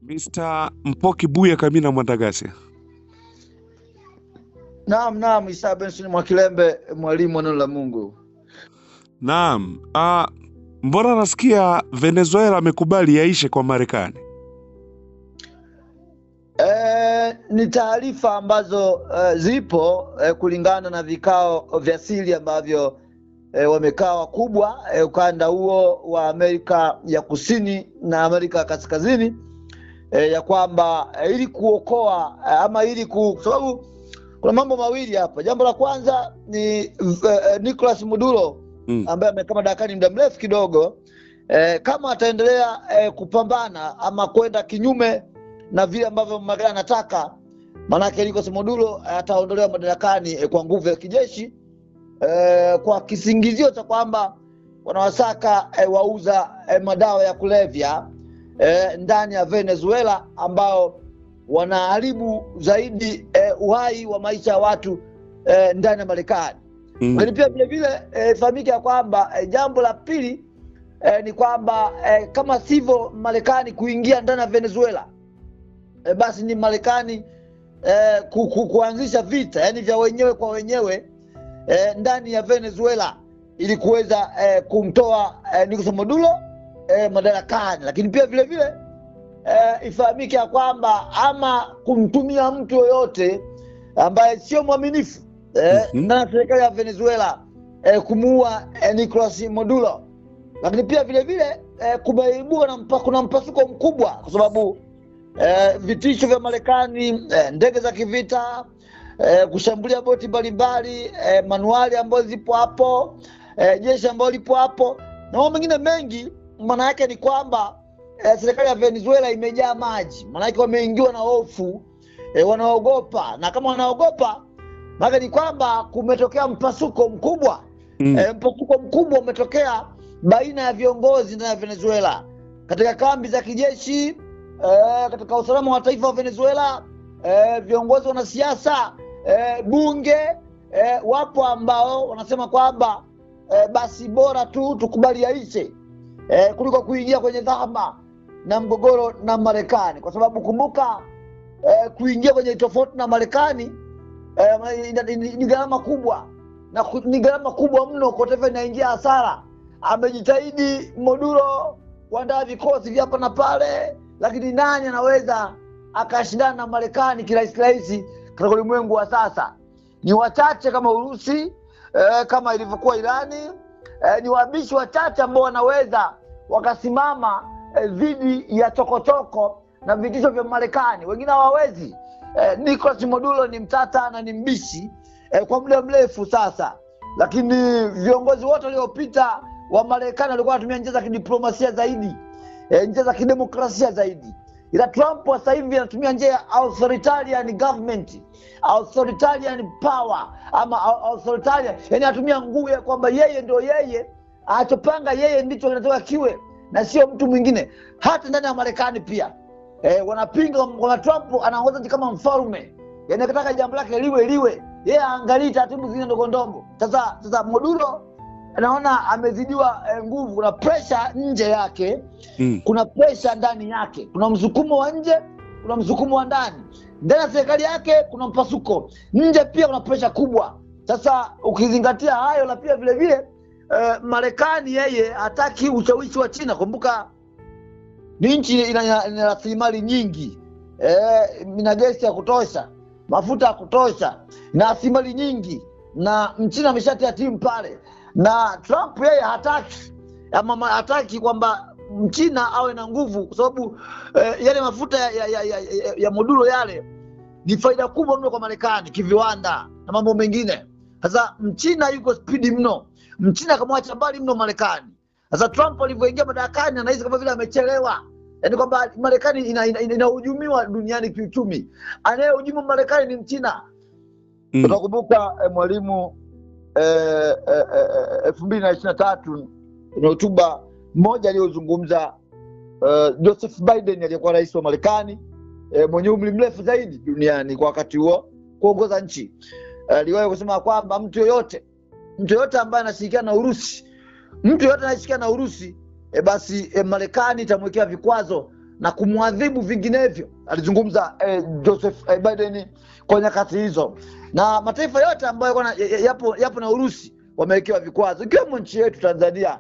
Mr. Mpoki Buya Kamina Mwandagase. Naam, Isa Benson Mwakilembe, mwalimu wa neno la Mungu. Naam, mbona nasikia Venezuela amekubali yaishe kwa Marekani? Ni taarifa ambazo zipo kulingana na vikao vya siri ambavyo wamekaa wakubwa ukanda huo wa Amerika ya Kusini na Amerika ya Kaskazini, ya kwamba ili kuokoa ama ili kwa sababu kuna mambo mawili hapa. Jambo la kwanza ni Nicolas Maduro ambaye amekaa madarakani muda mrefu kidogo, kama ataendelea kupambana ama kwenda kinyume na vile ambavyo Marekani anataka, maana yake Nicolas Maduro ataondolewa madarakani kwa nguvu ya kijeshi, kwa kisingizio cha kwamba wanawasaka wauza madawa ya kulevya ndani ya Venezuela ambao wanaharibu zaidi uhai wa maisha ya watu ndani ya Marekani. Lakini pia vile vile fahamike ya kwamba jambo la pili ni kwamba kama sivyo Marekani kuingia ndani ya Venezuela, basi ni Marekani kuanzisha vita, yani vya wenyewe kwa wenyewe ndani ya Venezuela ili kuweza kumtoa Nicolas Maduro madarakani. Lakini pia vile vile ifahamike ya kwamba ama kumtumia mtu yoyote ambaye sio mwaminifu na serikali ya Venezuela kumuua Nicolas Maduro. Lakini pia vile vile kumeibuka kuna mpasuko mkubwa kwa sababu vitisho vya Marekani, ndege za kivita, kushambulia boti mbalimbali, manuali ambazo zipo hapo, jeshi ambalo lipo hapo na mambo mengine mengi. Maana yake ni kwamba serikali ya Venezuela imejaa maji. Maana yake wameingiwa na hofu, wanaogopa, na kama wanaogopa maana ni kwamba kumetokea mpasuko mkubwa. Mpasuko mkubwa umetokea baina ya viongozi ndani ya Venezuela, katika kambi za kijeshi, katika usalama wa taifa wa Venezuela, viongozi wana siasa, bunge, wapo ambao wanasema kwamba basi bora tu tukubali yaishe kuliko kuingia kwenye dhama na mgogoro na Marekani. Kwa sababu kumbuka, kuingia kwenye tofauti na Marekani ni gharama kubwa, na ni gharama kubwa mno kwa taifa inaingia hasara. Amejitahidi Maduro kuandaa vikosi vya hapa na pale, lakini nani anaweza akashindana na Marekani kirahisi katika ulimwengu wa sasa? Ni wachache kama Urusi, kama ilivyokuwa Irani, ni wabishi wachache ambao wanaweza wakasimama dhidi ya chokochoko na vitisho vya Marekani. Wengine hawawezi. Nicolas Maduro ni mtata na ni mbishi kwa muda mrefu sasa, lakini viongozi wote waliopita wa Marekani walikuwa wanatumia njia za kidiplomasia zaidi, njia za kidemokrasia zaidi. Ila Trump sasa hivi anatumia njia ya authoritarian government, authoritarian power ama authoritarian, yani anatumia nguvu ya kwamba yeye ndio yeye, achopanga yeye ndicho kinatoka kiwe na sio mtu mwingine. Hata ndani ya Marekani pia wanapinga kwa Trump anaongoza kama mfalme, yani akitaka jambo lake liwe yeye aangalie taratibu zingine ndogo ndogo. Sasa Maduro naona amezidiwa nguvu. Kuna pressure nje yake, kuna pressure ndani yake, kuna msukumo wa nje, kuna msukumo wa ndani. Ndani ya serikali yake kuna mpasuko, nje pia kuna pressure kubwa. Sasa ukizingatia hayo, na pia vile vile Marekani yeye hataki ushawishi wa China. Kumbuka ni nchi ina rasilimali nyingi, ina gesi ya kutosha, mafuta ya kutosha, na rasilimali nyingi, na Mchina ameshatia timu pale. Na Trump yeye hataki kwamba Mchina awe na nguvu, kwa sababu yale mafuta ya Maduro yale ni faida kubwa mno kwa Marekani kiviwanda na mambo mengine. Sasa Mchina yuko speedy mno, Mchina kamwacha mbali mno Marekani. Sasa Trump alivyoingia madarakani anahisi kama vile amechelewa, yani kwamba Marekani inahujumiwa duniani kiuchumi. Anayehujumu Marekani ni Mchina. Utakumbuka mwalimu 2023 ni hotuba moja aliyozungumza Joseph Biden aliyekuwa rais wa Marekani, mwenye umri mrefu zaidi duniani kwa wakati huo kuongoza nchi. Aliwahi kusema kwamba mtu yoyote ambaye anashirikiana na Urusi, basi Marekani itamwekea vikwazo na kumwadhibu vinginevyo. Alizungumza Joseph Biden kwa nyakati hizo. Na mataifa yote ambayo yapo na Urusi wamewekewa vikwazo, ikiwemo nchi yetu Tanzania.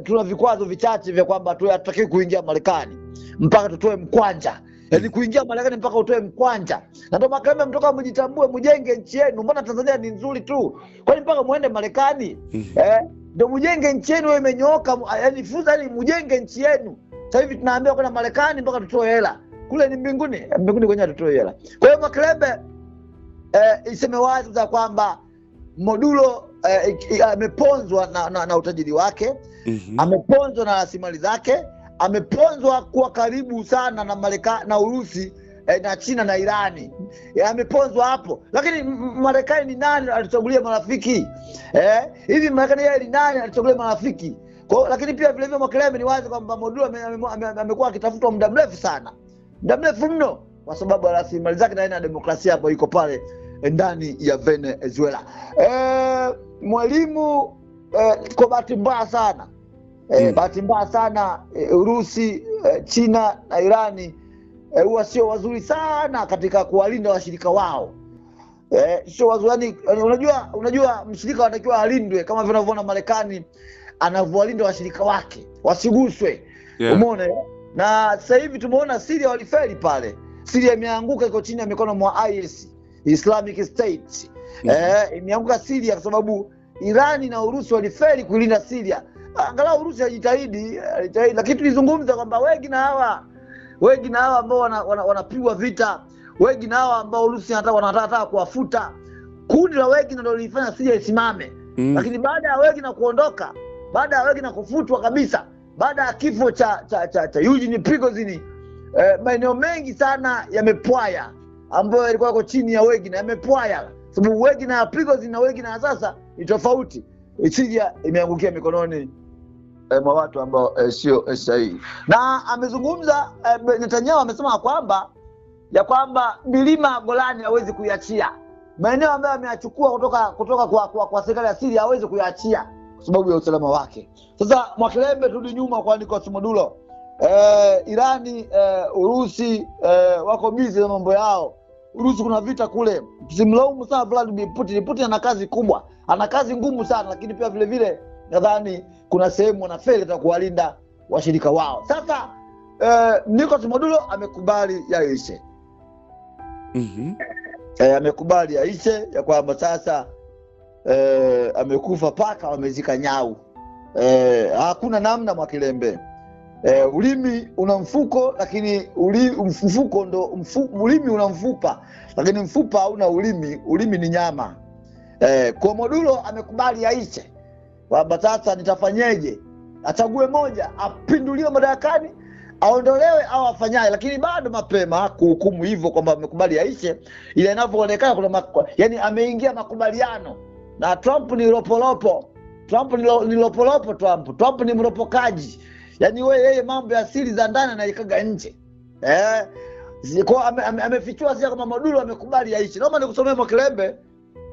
Tuna vikwazo vichache vya kwamba hatutaki kuingia Marekani mpaka tutoe mkwanja. Yaani kuingia Marekani mpaka utoe mkwanja. Na ndio Makelele mtoka mjitambue, mjenge nchi yenu. Mbona Tanzania ni nzuri tu? Kwani mpaka muende Marekani? Ndio mjenge nchi yenu imenyooka, yaani fursa ni mjenge nchi yenu. Sasa hivi tunaambiwa kwenda Marekani mpaka tutoe hela. Kule ni mbinguni kwenye tutoe hela. Kwa hiyo Makelele iseme wazi za kwamba Modulo ameponzwa na utajiri wake, ameponzwa na rasilimali zake, ameponzwa kuwa karibu sana na Marekani na Urusi na China na Irani. Ameponzwa hapo. Lakini Marekani ni nani alichagulia marafiki? Hivi Marekani yeye ni nani alichagulia marafiki? Lakini pia vile vile Makelele ni wazi kwamba Modulo amekuwa akitafutwa muda mrefu sana. Muda mrefu mno kwa sababu ya rasilimali zake na aina ya demokrasia ambayo iko pale ndani ya Venezuela. Mwalimu, kwa bahati mbaya sana bahati mbaya sana Urusi, China na Irani huwa sio wazuri sana katika kuwalinda washirika wao. Sio wazuri. Unajua mshirika anatakiwa alindwe kama vile unavyoona Marekani anavyowalinda washirika wake wasiguswe. Umeona? Na sasa hivi tumeona Syria walifeli pale. Syria imeanguka, iko chini ya mikono mwa IS, Islamic State. Imeanguka Syria kwa sababu Irani na Urusi walifeli kuilinda Syria. Angalau Urusi hajitahidi, lakini tulizungumza kwamba wengi na hawa ambao wanapigwa vita, wengi na hawa ambao Urusi wanataka kuwafuta, kundi la wengi ndio lilifanya Syria isimame. Lakini baada ya wengi na kuondoka, baada ya wengi na kufutwa kabisa, baada ya kifo cha Eugene Prigozhin, maeneo mengi sana yamepwaya ambayo yalikuwa yako chini ya wengi na yamepwaya. Sababu wengi na Prigozhin na wengi na sasa ni tofauti. Syria imeangukia mikononi mwa watu ambao sio sahihi. Na amezungumza Netanyahu amesema kwamba milima Golani hawezi kuiachia. Maeneo ambayo ameyachukua kutoka kwa serikali ya Syria hawezi kuiachia kwa sababu ya usalama wake. Sasa Makelele turudi nyuma kwa Nicolas Maduro. Irani, Urusi wako busy na mambo yao. Urusi kuna vita kule. Tusimlaumu sana Vladimir Putin. Putin ana kazi kubwa, ana kazi ngumu sana, lakini pia vile vile nadhani kuna sehemu wanafeli za kuwalinda washirika wao. Sasa Nicolas Maduro amekubali yaishe. Amekubali yaishe ya kwamba sasa amekufa paka wamezika nyau. Hakuna namna Makelele. Ulimi una mfuko, lakini mfuko ndo ulimi una mfupa, lakini mfupa hauna ulimi. Ulimi ni nyama. Kwa Maduro amekubali yaishe. Kwamba sasa nitafanyeje? Achague moja, apinduliwe madarakani, aondolewe au afanyaje? Lakini bado mapema kuhukumu hivyo kwamba amekubali yaishe. Ile inavyoonekana kuna yani ameingia makubaliano na Trump. Ni lopolopo. Trump ni lopolopo. Trump ni mropokaji. Yaani yeye mambo ya siri za ndani anaikaga nje. Kwa amefichua sasa kama Maduro amekubali yaishe. Naomba nikusomee Makelele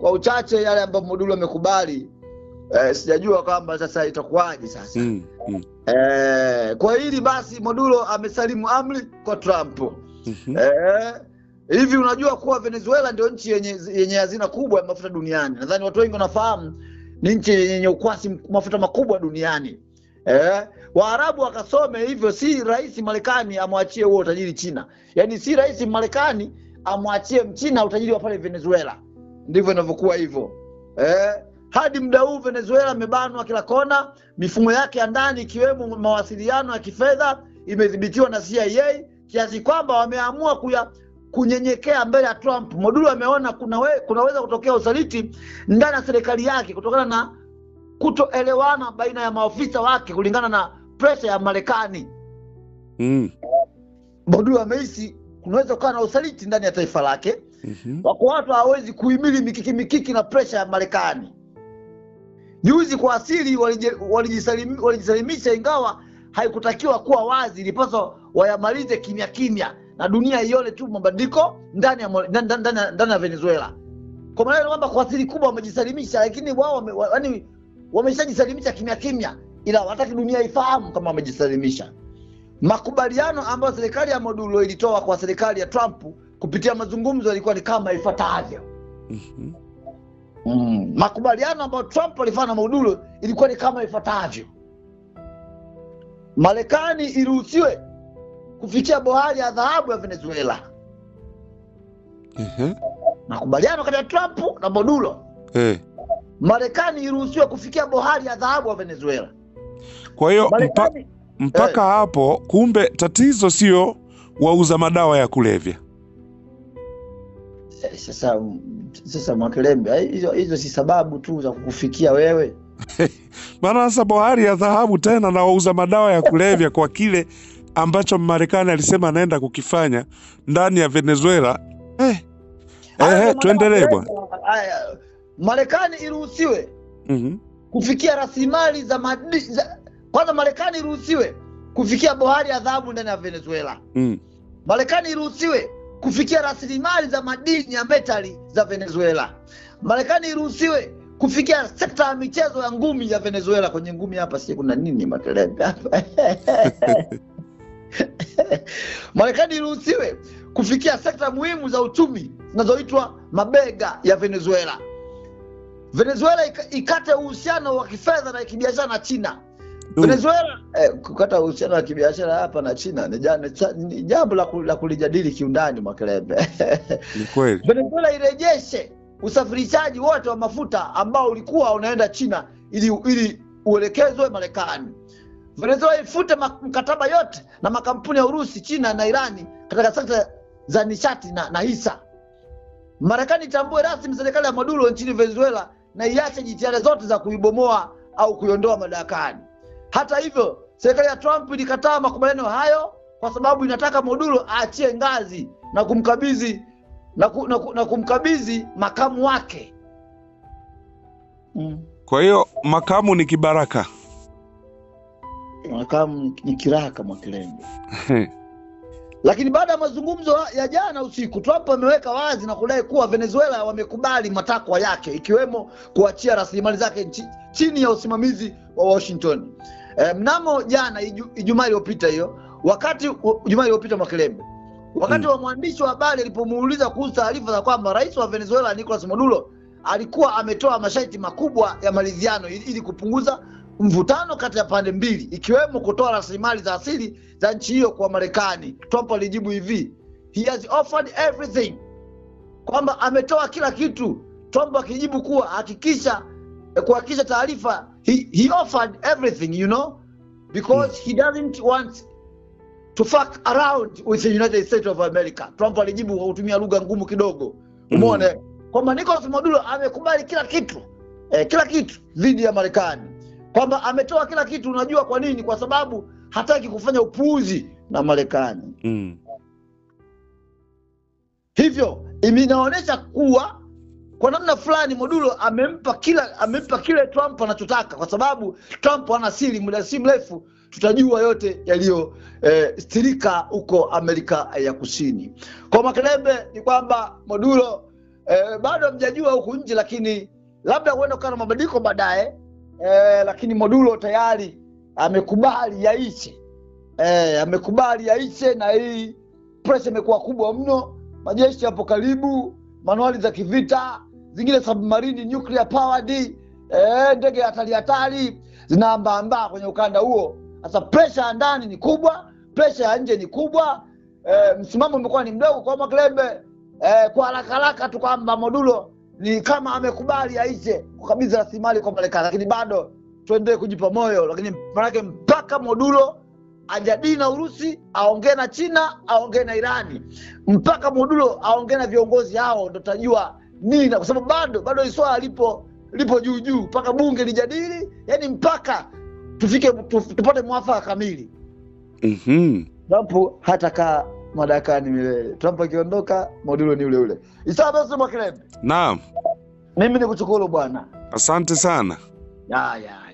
kwa uchache yale ambayo Maduro amekubali. Sijajua kwamba sasa itakuwaje sasa. Kwa hili basi Maduro amesalimu amri kwa Trump. Hivi unajua kuwa Venezuela ndio nchi yenye hazina kubwa ya mafuta duniani. Nadhani watu wengi wanafahamu ni nchi yenye ukwasi mafuta makubwa duniani. Waarabu wakasome hivyo, si rais Marekani amwachie huo utajiri China. Yaani si rais Marekani amwachie Mchina utajiri wa pale Venezuela. Ndivyo inavyokuwa hivyo. Hadi muda huu Venezuela imebanwa kila kona, mifumo yake ya ndani ikiwemo mawasiliano ya kifedha imedhibitiwa na CIA kiasi kwamba wameamua kunyenyekea mbele ya Trump. Maduro ameona kunaweza kutokea usaliti ndani ya serikali yake kutokana na kutoelewana baina ya maofisa wake kulingana na pressure ya Marekani. Maduro amehisi kunaweza kuwa na usaliti ndani ya taifa lake. Wako watu hawezi kuhimili mikiki na pressure ya Marekani. Juzi kwa asili walijisalimisha ingawa haikutakiwa kuwa wazi, ilipaswa wayamalize kimya na dunia ione tu mabadiliko ndani ya Venezuela. Kwa maana kwamba kwa asili kubwa wamejisalimisha, lakini wao wameshajisalimisha kimya ila wataki dunia ifahamu kama wamejisalimisha. Makubaliano ambayo serikali ya Maduro ilitoa kwa serikali ya Trump kupitia mazungumzo yalikuwa ni kama ifuatavyo. Makubaliano ambayo Trump alifanya na Maduro ilikuwa ni kama ifuatavyo. Marekani iruhusiwe kufikia bohari ya dhahabu ya Venezuela. Makubaliano kati ya Trump na Maduro. Marekani iruhusiwe kufikia bohari ya dhahabu ya Venezuela. Kwa hiyo mpaka hapo kumbe tatizo sio wauza madawa ya kulevya. Sasa Mwakelembe, hizo si sababu tu za kukufikia wewe. Maana sasa bohari ya dhahabu tena na wauza madawa ya kulevya kwa kile ambacho Marekani alisema anaenda kukifanya ndani ya Venezuela. Tuendelee bwana. Marekani iruhusiwe kufikia rasilimali za madini. Kwanza Marekani iruhusiwe kufikia bohari ya dhahabu ndani ya Venezuela. Marekani iruhusiwe kufikia rasilimali za madini ya metali za Venezuela. Marekani iruhusiwe kufikia sekta ya michezo ya ngumi ya Venezuela. Kwenye ngumi hapa si kuna nini Makelele hapa? Marekani iruhusiwe kufikia sekta muhimu za uchumi zinazoitwa mabega ya Venezuela. Venezuela ikate uhusiano wa kifedha na kibiashara na China. Venezuela kukata uhusiano wa kibiashara hapa na China ni jambo la kulijadili kiundani Makelele. Ni kweli. Venezuela irejeshe usafirishaji wote wa mafuta ambao ulikuwa unaenda China ili uelekezwe Marekani. Venezuela ifute mkataba yote na makampuni ya Urusi, China na Irani katika sekta za nishati na hisa. Marekani itambue rasmi serikali ya Maduro nchini Venezuela na iache jitihada zote za kuibomoa au kuiondoa madarakani. Hata hivyo, serikali ya Trump ilikataa makubaliano hayo kwa sababu inataka Maduro aachie ngazi na kumkabidhi makamu wake. Kwa hiyo makamu ni kibaraka. Makamu ni kiraka Mwakelembe. Lakini baada ya mazungumzo ya jana usiku, Trump ameweka wazi na kudai kuwa Venezuela wamekubali matakwa yake, ikiwemo kuachia rasilimali zake chini ya usimamizi wa Washington. Mnamo jana Ijumaa iliyopita Mwakelembe, wakati wa mwandishi wa habari alipomuuliza kuhusu taarifa za kwamba rais wa Venezuela Nicolas Maduro alikuwa ametoa masharti makubwa ya maridhiano ili kupunguza mvutano kati ya pande mbili, ikiwemo kutoa rasilimali za asili za nchi hiyo kwa Marekani, Trump alijibu hivi: "He has offered everything." Kwamba ametoa kila kitu. Trump akijibu kuwa kuhakikisha taarifa, he offered everything, because he doesn't want to fuck around with the United States of America. Trump alijibu kwa kutumia lugha ngumu kidogo. Umeona kwamba Nicolas Maduro amekubali kila kitu dhidi ya Marekani, kwamba ametoa kila kitu. Unajua kwa nini? Kwa sababu hataki kufanya upuuzi na Marekani. Hivyo inaonyesha kuwa kwa namna fulani Maduro amempa kile Trump anachotaka, kwa sababu Trump ana siri. Muda si mrefu tutajua yote yaliyo stirika huko Amerika ya Kusini. Kwa Makelele ni kwamba Maduro bado hamjajua huku nje, lakini labda huenda kana mabadiliko baadaye. Lakini Maduro tayari amekubali yaishe, na hii pressure imekuwa kubwa mno. Majeshi hapo karibu, manuali za kivita, zingine submarine nuclear powered, ndege hatari zinaambaa kwenye ukanda huo. Sasa pressure ndani ni kubwa, pressure ya nje ni kubwa. Msimamo umekuwa ni mdogo kwa Makelele. Kwa haraka tu kwamba Maduro ni kama amekubali yaishe kukabidhi rasilimali kwa Marekani, lakini bado tuendelee kujipa moyo. Lakini maana mpaka Maduro ajadili na Urusi, aongee na China, aongee na Irani, mpaka Maduro aongee na viongozi hao, ndio tutajua nini, kwa sababu bado swala lipo juu mpaka bunge lijadili, yani mpaka tupate mwafaka kamili. Trump hatakaa madarakani milele. Trump akiondoka, Maduro ni ule. Isawa basi Makelele. Naam. Mimi nikushukuru bwana. Asante sana. Ya.